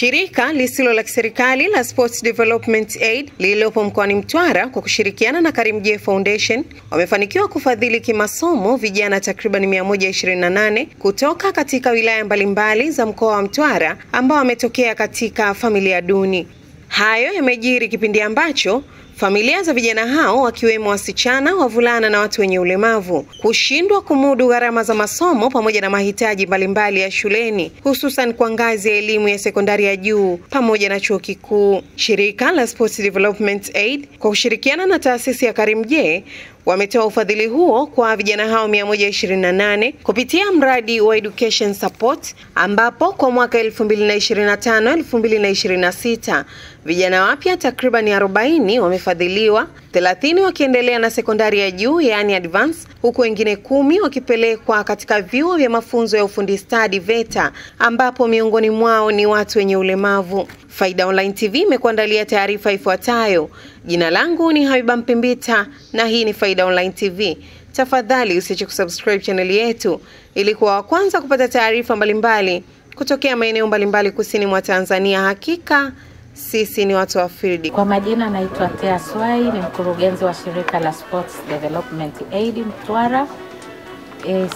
Shirika lisilo la kiserikali la Sports Development Aid lililopo mkoani Mtwara kwa kushirikiana na Karimjee Foundation wamefanikiwa kufadhili kimasomo vijana takriban 128 kutoka katika wilaya mbalimbali za mkoa wa Mtwara ambao wametokea katika familia duni. Hayo yamejiri kipindi ambacho familia za vijana hao wakiwemo wasichana, wavulana na watu wenye ulemavu kushindwa kumudu gharama za masomo pamoja na mahitaji mbalimbali ya shuleni, hususan kwa ngazi ya elimu ya sekondari ya juu pamoja na chuo kikuu. Shirika la Sports Development Aid kwa kushirikiana na taasisi ya Karimjee wametoa ufadhili huo kwa vijana hao 128 kupitia mradi wa Education Support, ambapo kwa mwaka 2025-2026 vijana wapya takriban 40 wamefadhiliwa, 30 wakiendelea na sekondari ya juu yani advance, huku wengine 10 wakipelekwa katika vyuo vya mafunzo ya ufundi stadi VETA, ambapo miongoni mwao ni watu wenye ulemavu. Faida Online TV imekuandalia taarifa ifuatayo. Jina langu ni Habiba Mpimbita na hii ni Faida Online TV. Tafadhali usiache kusubscribe channel yetu ili kuwa wa kwanza kupata taarifa mbalimbali kutokea maeneo mbalimbali kusini mwa Tanzania. Hakika sisi ni watu wa field. Kwa majina naitwa Tea Swai, ni mkurugenzi wa shirika la Sports Development Aid Mtwara.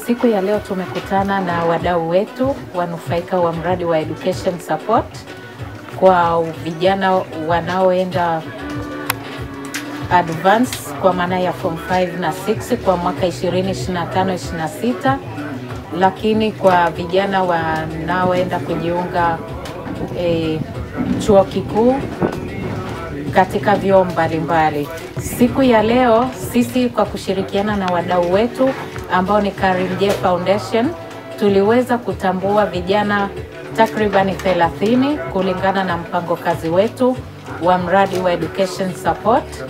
Siku ya leo tumekutana na wadau wetu wanufaika wa mradi wa Education Support kwa vijana wanaoenda advance kwa maana ya form 5 na 6 kwa mwaka 2025-26, lakini kwa vijana wanaoenda kujiunga chuo kikuu katika vyuo mbalimbali. Siku ya leo sisi kwa kushirikiana na wadau wetu ambao ni Karimjee Foundation tuliweza kutambua vijana takriban 30 kulingana na mpango kazi wetu wa mradi wa Education Support.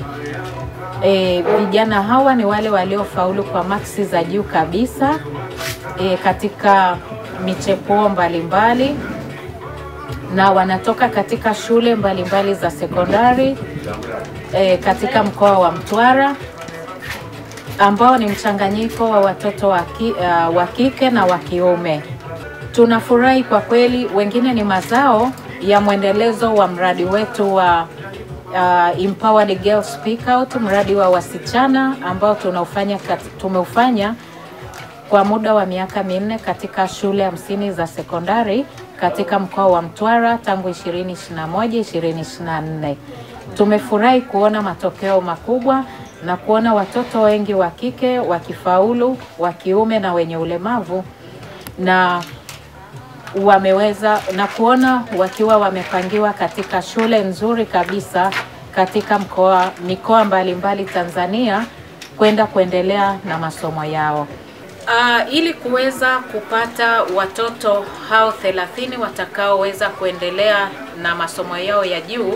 Vijana hawa ni wale waliofaulu kwa maksi za juu kabisa katika michepuo mbalimbali na wanatoka katika shule mbalimbali za sekondari katika mkoa wa Mtwara, ambao ni mchanganyiko wa watoto wa kike na wa kiume. Tunafurahi kwa kweli, wengine ni mazao ya mwendelezo wa mradi wetu wa Empowered Girls Speak Out, mradi wa wasichana ambao tumeufanya kwa muda wa miaka 4 katika shule 50 za sekondari katika mkoa wa Mtwara tangu 2021-2024. Tumefurahi kuona matokeo makubwa na kuona watoto wengi wa kike wakifaulu, wa kiume na wenye ulemavu, na wameweza na kuona wakiwa wamepangiwa katika shule nzuri kabisa katika mikoa mbalimbali Tanzania kwenda kuendelea na masomo yao. Ili kuweza kupata watoto hao 30 watakaoweza kuendelea na masomo yao ya juu,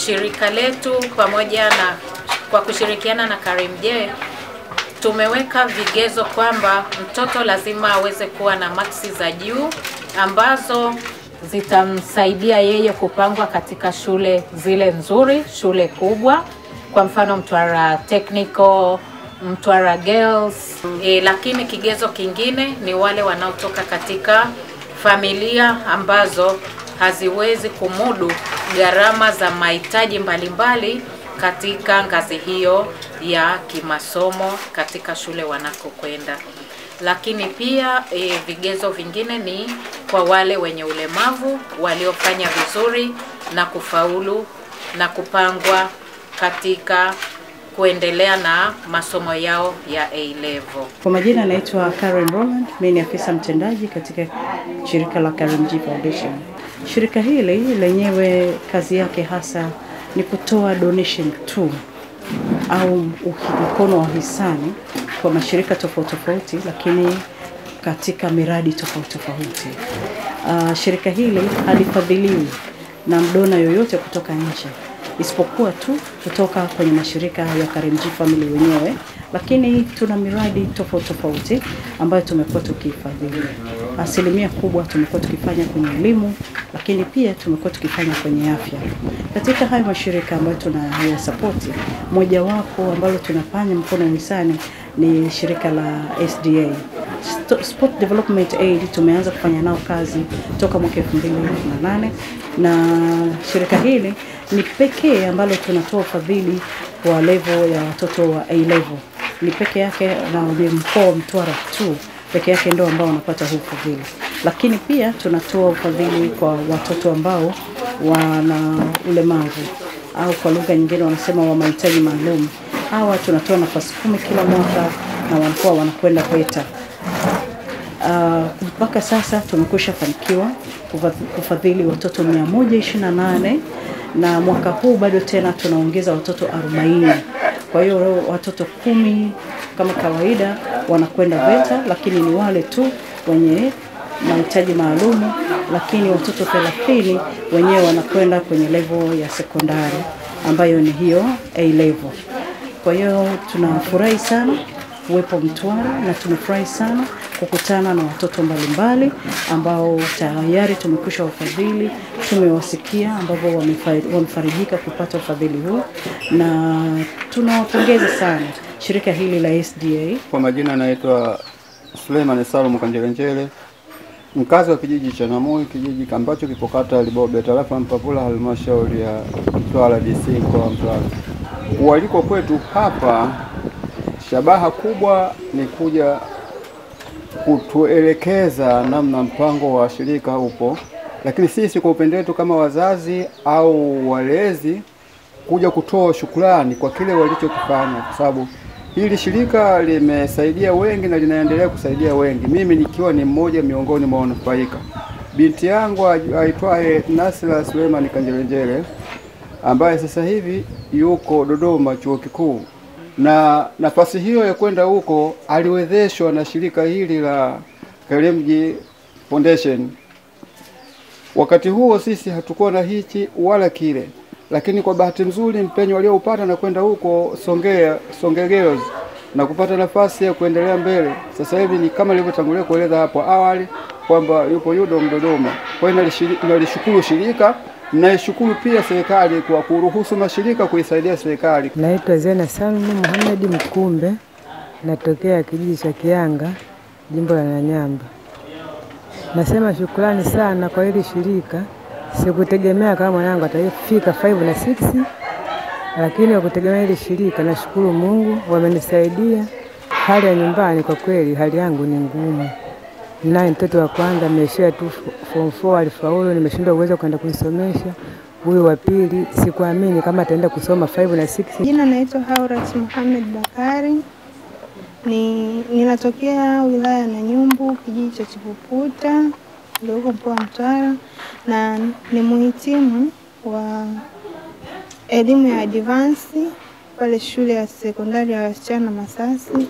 shirika letu pamoja na kwa kushirikiana na Karimjee tumeweka vigezo kwamba mtoto lazima aweze kuwa na maksi za juu ambazo zitamsaidia yeye kupangwa katika shule zile nzuri, shule kubwa, kwa mfano Mtwara Technical, Mtwara Girls. Lakini kigezo kingine ni wale wanaotoka katika familia ambazo haziwezi kumudu gharama za mahitaji mbalimbali katika ngazi hiyo ya kimasomo katika shule wanakokwenda. Lakini pia vigezo vingine ni kwa wale wenye ulemavu waliofanya vizuri na kufaulu na kupangwa katika kuendelea na masomo yao ya A-level. Kwa majina naitwa Karen Roland, mimi ni afisa mtendaji katika shirika la Karimjee Foundation. Shirika hili lenyewe kazi yake hasa ni kutoa donation tu au mkono wa hisani kwa mashirika tofauti, lakini katika miradi tofauti. Shirika hili halifadhiliwi na mdona yoyote kutoka nje, isipokuwa tu kutoka kwenye mashirika ya Karimjee Family wenyewe, lakini tuna miradi tofauti ambayo tumekuwa tukifadhili. Asilimia kubwa tumekuwa tukifanya kwenye elimu, lakini pia tumekuwa tukifanya kwenye afya. Katika hayo mashirika ambayo tunaya support, moja wapo ambalo tunafanya mkono hisani ni shirika la SDA, Sport Development Aid tumeanza kufanya nao kazi toka mwaka 2018 na shirika hili ni pekee ambalo tunatoa ufadhili wa level ya watoto wa A level. Ni pekee yake na mkoa wa Mtwara tu pekee yake ndio ambao wanapata huu ufadhili. Lakini pia tunatoa ufadhili kwa watoto ambao wana ulemavu au kwa lugha nyingine wanasema wa mahitaji maalum. Hawa tunatoa nafasi 10 kila mwaka na wanakuwa wanakwenda VETA. Mpaka sasa tumekwisha fanikiwa kufadhili watoto 128 na mwaka huu bado tena tunaongeza watoto 40. Kwa hiyo watoto 10 kama kawaida wanakwenda VETA, lakini ni wale tu wenye mahitaji maalum, lakini watoto 30 wenyewe wanakwenda kwenye level ya sekondari ambayo ni hiyo A level. Kwa hiyo tunafurahi sana uwepo Mtwara na tumefurahi sana kukutana na watoto mbalimbali ambao tayari tumekwisha wafadhili, tumewasikia ambao wamefarijika kupata ufadhili huu na tunawapongeza sana shirika hili la SDA. Kwa majina naitwa Suleiman Salum Kanjelenjele, mkazi wa kijiji cha Namui, kijiji ambacho kipo kata Libobe, tarafa Mpapula, halmashauri ya Mtwara DC kwa Mtwara. Waliko kwetu hapa, shabaha kubwa ni kuja kutuelekeza namna mpango wa shirika upo, lakini sisi kwa upande wetu kama wazazi au walezi kuja kutoa shukrani kwa kile walichokifanya, kwa sababu hili shirika limesaidia wengi na linaendelea kusaidia wengi. Mimi nikiwa ni mmoja miongoni mwa wanufaika. Binti yangu aitwaye Nasra Suleiman Kanjelenjele ambaye sasa hivi yuko Dodoma chuo kikuu, na nafasi hiyo ya kwenda huko aliwezeshwa na shirika hili la Karimjee Foundation. Wakati huo sisi hatukuwa na hichi wala kile, lakini kwa bahati nzuri mpenyo walioupata na kwenda huko Songea Girls na kupata nafasi ya kuendelea mbele. Sasa hivi ni kama nilivyotangulia kueleza hapo awali kwamba yupo UDOM Dodoma. Kwa hiyo nalishukuru shirika na nishukuru pia serikali kwa kuruhusu mashirika kuisaidia serikali. Naitwa Zena Salmu Muhammad Mkumbe, natokea kijiji cha Kianga, jimbo la Nanyamba. Nasema shukrani sana kwa hili shirika. Sikutegemea kama mwanangu atafika 5 na 6, lakini kutegemea hili shirika, nashukuru Mungu wamenisaidia. Hali ya nyumbani kwa kweli hali yangu ni ngumu. Ninaye mtoto wa kwanza ameshia tu form 4 alifaulu, nimeshindwa uwezo kwenda kunisomesha. Huyu wa pili sikuamini kama ataenda kusoma 5 na 6. Jina naitwa Haurat Muhammad Bakari. Ninatokea wilaya ya Nanyumbu, kijiji cha Chipuputa, ndio mkoa wa Mtwara, na ni muhitimu wa elimu ya advance pale shule ya sekondari ya wasichana Masasi,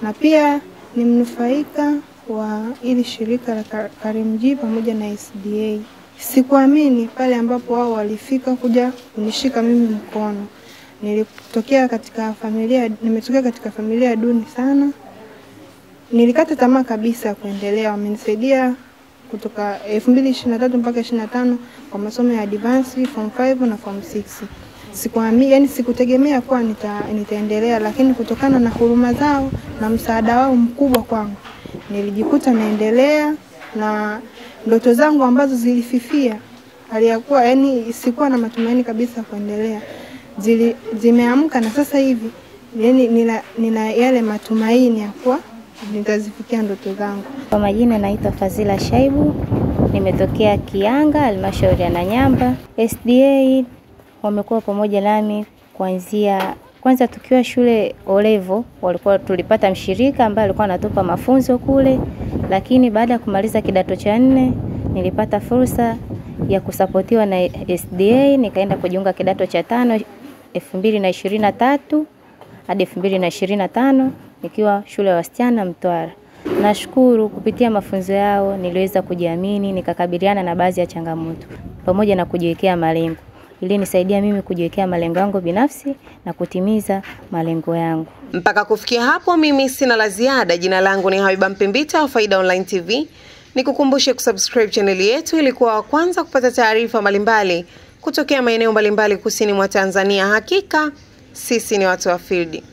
na pia ni mnufaika wa ili shirika la Karimjee pamoja na SDA. Sikuamini pale ambapo wao walifika kuja kunishika mimi mkono. Nimetokea katika familia duni sana. Nilikata tamaa kabisa kuendelea. Wamenisaidia kutoka 2023 mpaka 25 kwa masomo ya advance form 5 na form 6. Sikuamini, yani sikutegemea kwa nitaendelea, lakini kutokana na huruma zao na msaada wao mkubwa kwangu, nilijikuta naendelea na ndoto zangu ambazo zilififia. Aliyakuwa yani sikuwa na matumaini kabisa kuendelea. Zimeamka na sasa hivi yani nina yale matumaini ya kuwa nitazifikia ndoto zangu. Kwa majina naitwa Fazila Shaibu, nimetokea Kianga, halmashauri ya Nanyamba. SDA wamekuwa pamoja nami kwanza tukiwa shule O-level, tulipata mshirika ambaye alikuwa anatupa mafunzo kule, lakini baada ya kumaliza kidato cha 4 nilipata fursa ya kusapotiwa na SDA, nikaenda kujiunga kidato cha 5 2023 hadi 2025 nikiwa shule ya wasichana Mtwara. Nashukuru kupitia mafunzo yao niliweza kujiamini, nikakabiliana na baadhi ya changamoto pamoja na kujiwekea malengo. Ili nisaidia mimi kujiwekea malengo yangu binafsi na kutimiza malengo yangu. Mpaka kufikia hapo mimi sina la ziada. Jina langu ni Habiba Mpimbita wa Faida Online TV. Nikukumbushe kusubscribe channel yetu ili kuwa wa kwanza kupata taarifa mbalimbali kutokea maeneo mbalimbali kusini mwa Tanzania. Hakika sisi ni watu wa field.